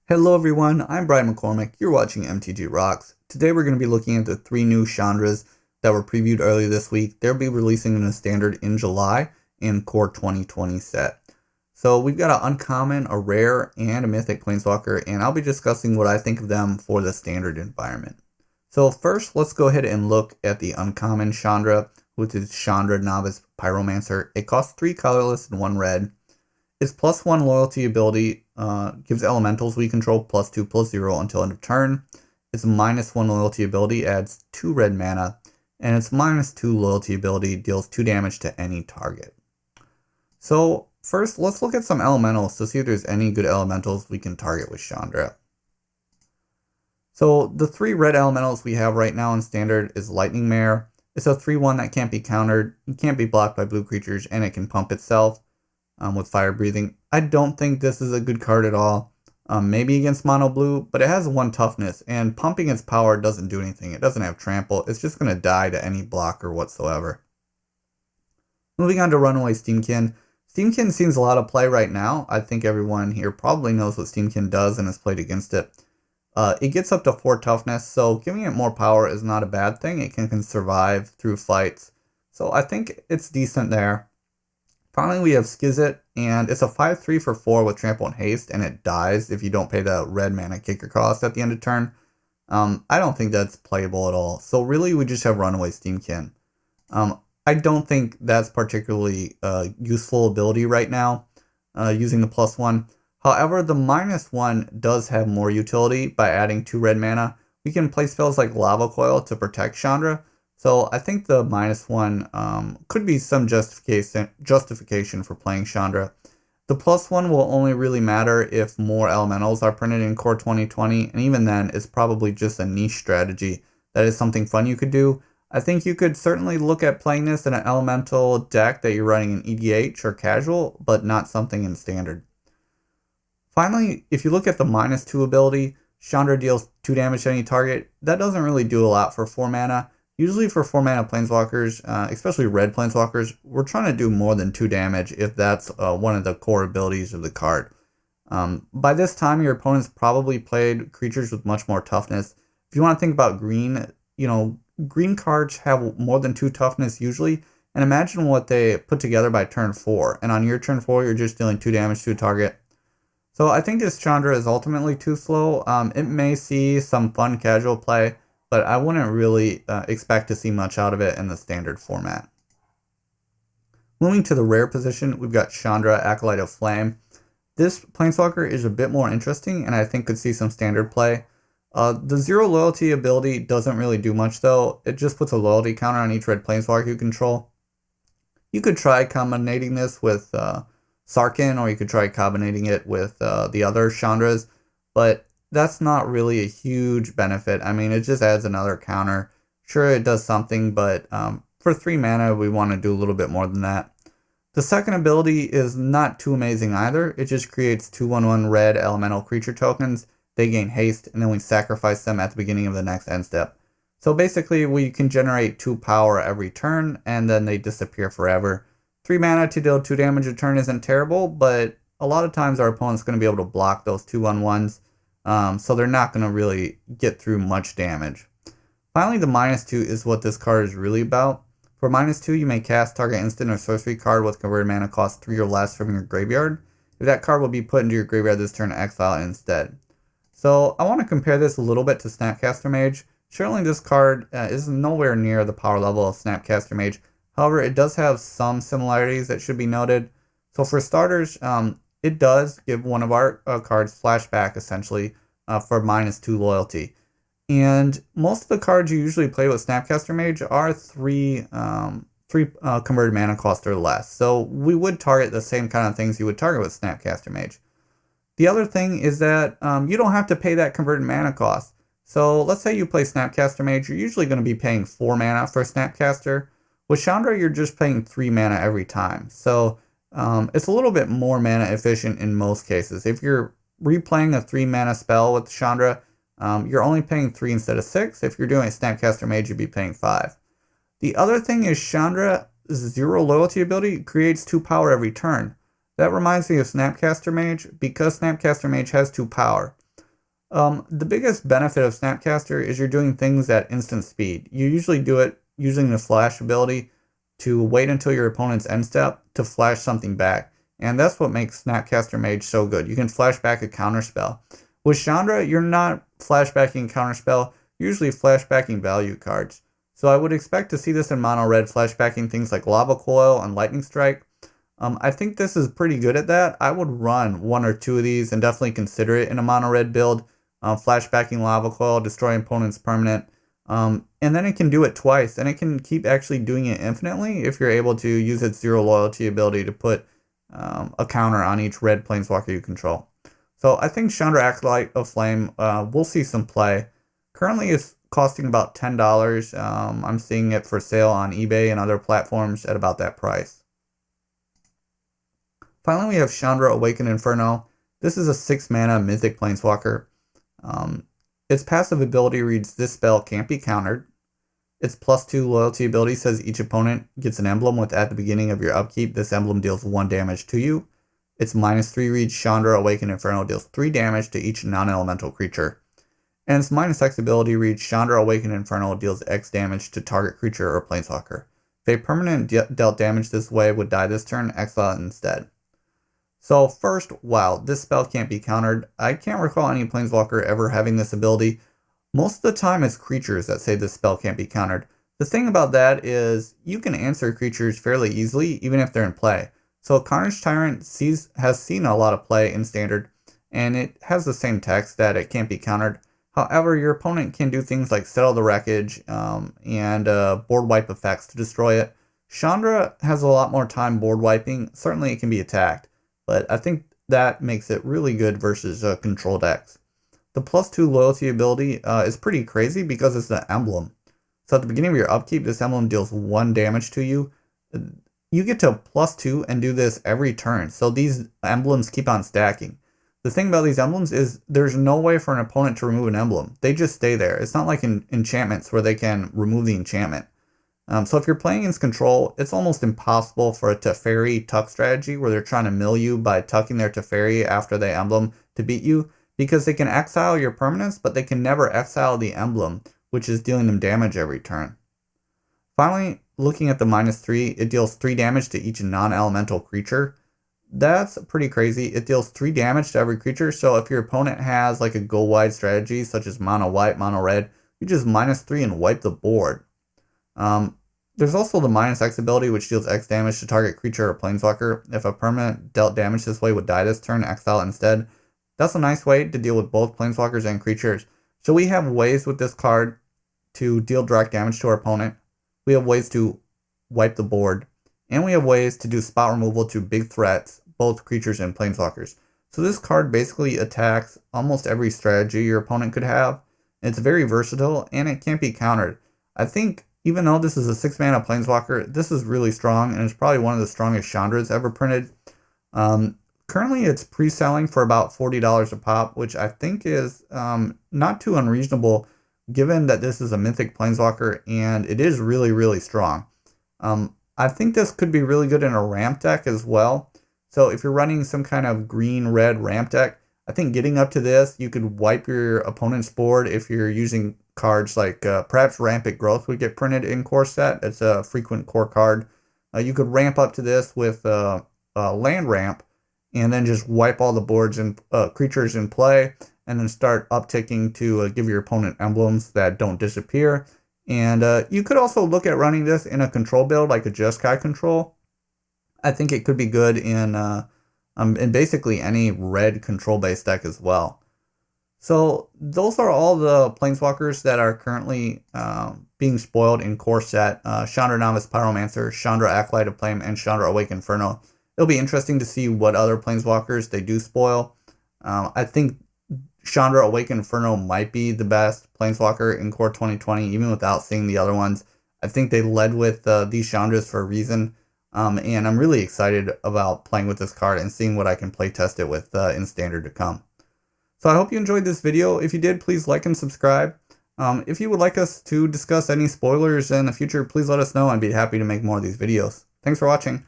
Hello everyone, I'm Brian McCormick, you're watching MTG Rocks. Today we're going to be looking at the 3 new Chandras that were previewed earlier this week. They'll be releasing in a standard in July in Core 2020 set. So we've got an uncommon, a rare, and a mythic Planeswalker, and I'll be discussing what I think of them for the standard environment. So first, let's go ahead and look at the uncommon Chandra, which is Chandra Novice Pyromancer. It costs 3 colorless and 1 red. Its +1 loyalty ability gives elementals we control +2/+0 until end of turn. Its -1 loyalty ability adds 2 red mana, and its -2 loyalty ability deals 2 damage to any target. So first, let's look at some elementals to see if there's any good elementals we can target with Chandra. So the 3 red elementals we have right now in standard is Lightning Mare. It's a 3/1 that can't be countered, it can't be blocked by blue creatures, and it can pump itself. With fire breathing. I don't think this is a good card at all. Maybe against mono blue, but it has 1 toughness, and pumping its power doesn't do anything. It doesn't have trample. It's just going to die to any blocker whatsoever. Moving on to Runaway Steamkin. Steamkin seems a lot of play right now. I think everyone here probably knows what Steamkin does and has played against it. It gets up to 4 toughness, so giving it more power is not a bad thing. It can survive through fights. So I think it's decent there. Finally, we have Skizit, and it's a 5/3 for 4 with Trample and Haste, and it dies if you don't pay the red mana kicker cost at the end of turn. I don't think that's playable at all. So really, we just have Runaway Steamkin. I don't think that's particularly a useful ability right now, using the +1. However, the -1 does have more utility by adding 2 red mana. We can play spells like Lava Coil to protect Chandra. So I think the -1 could be some justification for playing Chandra. The +1 will only really matter if more elementals are printed in Core 2020, and even then, it's probably just a niche strategy that is something fun you could do. I think you could certainly look at playing this in an elemental deck that you're running in EDH or casual, but not something in standard. Finally, if you look at the -2 ability, Chandra deals 2 damage to any target. That doesn't really do a lot for 4 mana. Usually for 4 mana Planeswalkers, especially red Planeswalkers, we're trying to do more than 2 damage if that's one of the core abilities of the card. By this time, your opponent's probably played creatures with much more toughness. If you want to think about green, green cards have more than 2 toughness usually, and imagine what they put together by turn 4. And on your turn 4, you're just dealing 2 damage to a target. So I think this Chandra is ultimately too slow. It may see some fun casual play, but I wouldn't really expect to see much out of it in the standard format. Moving to the rare position, we've got Chandra, Acolyte of Flame. This Planeswalker is a bit more interesting, and I think could see some standard play. The 0 loyalty ability doesn't really do much though. It just puts a loyalty counter on each red Planeswalker you control. You could try combinating this with Sarkhan, or you could try combinating it with the other Chandras, but that's not really a huge benefit. I mean, it just adds another counter. Sure, it does something, but for 3 mana, we want to do a little bit more than that. The second ability is not too amazing either. It just creates 2/1/1 red elemental creature tokens. They gain haste, and then we sacrifice them at the beginning of the next end step. So basically, we can generate 2 power every turn, and then they disappear forever. 3 mana to deal 2 damage a turn isn't terrible, but a lot of times our opponent's going to be able to block those 2/1/1s. So they're not going to really get through much damage. Finally, the -2 is what this card is really about. For -2, you may cast target instant or sorcery card with converted mana cost 3 or less from your graveyard. If that card will be put into your graveyard this turn, exile it instead. So I want to compare this a little bit to Snapcaster Mage. Certainly this card is nowhere near the power level of Snapcaster Mage. However, it does have some similarities that should be noted. So for starters, it does give one of our cards flashback, essentially, for -2 loyalty. And most of the cards you usually play with Snapcaster Mage are 3 converted mana cost or less. So we would target the same kind of things you would target with Snapcaster Mage. The other thing is that you don't have to pay that converted mana cost. So let's say you play Snapcaster Mage, you're usually going to be paying 4 mana for Snapcaster. With Chandra, you're just paying 3 mana every time. So it's a little bit more mana efficient in most cases. If you're replaying a 3 mana spell with Chandra, you're only paying 3 instead of 6. If you're doing a Snapcaster Mage, you'd be paying 5. The other thing is Chandra's 0 loyalty ability creates 2 power every turn. That reminds me of Snapcaster Mage. Because Snapcaster Mage has 2 power, The biggest benefit of Snapcaster is you're doing things at instant speed. You usually do it using the flash ability to wait until your opponent's end step to flash something back. And that's what makes Snapcaster Mage so good. You can flash back a counterspell. With Chandra, you're not flashbacking counterspell, you're usually flashbacking value cards. So I would expect to see this in mono red, flashbacking things like Lava Coil and Lightning Strike. I think this is pretty good at that. I would run one or two of these and definitely consider it in a mono red build. Flashbacking Lava Coil, destroying opponent's permanent. And then it can do it twice, and it can keep actually doing it infinitely if you're able to use its zero loyalty ability to put a counter on each red planeswalker you control. So I think Chandra Acolyte of Flame will see some play. Currently it's costing about $10. I'm seeing it for sale on eBay and other platforms at about that price. Finally, we have Chandra Awaken Inferno. This is a 6-mana mythic planeswalker. Its passive ability reads, this spell can't be countered. Its +2 loyalty ability says each opponent gets an emblem with at the beginning of your upkeep. This emblem deals 1 damage to you. Its -3 reads, Chandra Awaken Inferno deals 3 damage to each non-elemental creature. And its -X ability reads, Chandra Awaken Inferno deals X damage to target creature or planeswalker. If a permanent dealt damage this way would die this turn, exile it instead. So first, wow, this spell can't be countered. I can't recall any planeswalker ever having this ability. Most of the time it's creatures that say this spell can't be countered. The thing about that is you can answer creatures fairly easily even if they're in play. So Carnage Tyrant has seen a lot of play in Standard, and it has the same text that it can't be countered. However, your opponent can do things like Settle the Wreckage and board wipe effects to destroy it. Chandra has a lot more time board wiping. Certainly it can be attacked, but I think that makes it really good versus control decks. The +2 loyalty ability is pretty crazy because it's the emblem. So at the beginning of your upkeep, this emblem deals 1 damage to you. You get to +2 and do this every turn. So these emblems keep on stacking. The thing about these emblems is there's no way for an opponent to remove an emblem. They just stay there. It's not like in enchantments where they can remove the enchantment. So if you're playing against control, it's almost impossible for a Teferi tuck strategy where they're trying to mill you by tucking their Teferi after they emblem to beat you, because they can exile your permanents, but they can never exile the emblem, which is dealing them damage every turn. Finally, looking at the -3, it deals 3 damage to each non-elemental creature. That's pretty crazy. It deals 3 damage to every creature, so if your opponent has like a go-wide strategy, such as mono white, mono red, you just -3 and wipe the board. There's also the -X ability, which deals X damage to target creature or planeswalker. If a permanent dealt damage this way would die this turn, exile it instead. That's a nice way to deal with both planeswalkers and creatures. So we have ways with this card to deal direct damage to our opponent. We have ways to wipe the board. And we have ways to do spot removal to big threats, both creatures and planeswalkers. So this card basically attacks almost every strategy your opponent could have. It's very versatile, and it can't be countered. I think even though this is a 6-mana planeswalker, this is really strong, and it's probably one of the strongest Chandras ever printed. Currently, it's pre-selling for about $40 a pop, which I think is not too unreasonable, given that this is a mythic planeswalker, and it is really, really strong. I think this could be really good in a ramp deck as well. So if you're running some kind of green-red ramp deck, I think getting up to this, you could wipe your opponent's board if you're using cards like perhaps Rampant Growth would get printed in core set. It's a frequent core card. You could ramp up to this with land ramp and then just wipe all the boards and creatures in play, and then start upticking to give your opponent emblems that don't disappear. And you could also look at running this in a control build like a Jeskai control. I think it could be good in basically any red control-based deck as well. So those are all the planeswalkers that are currently being spoiled in core set. Chandra Novice Pyromancer, Chandra Acolyte of Flame, and Chandra Awaken Inferno. It'll be interesting to see what other planeswalkers they do spoil. I think Chandra Awaken Inferno might be the best planeswalker in core 2020, even without seeing the other ones. I think they led with these Chandras for a reason. And I'm really excited about playing with this card and seeing what I can play test it with in Standard to come. So I hope you enjoyed this video. If you did, please like and subscribe. If you would like us to discuss any spoilers in the future, please let us know. I'd be happy to make more of these videos. Thanks for watching.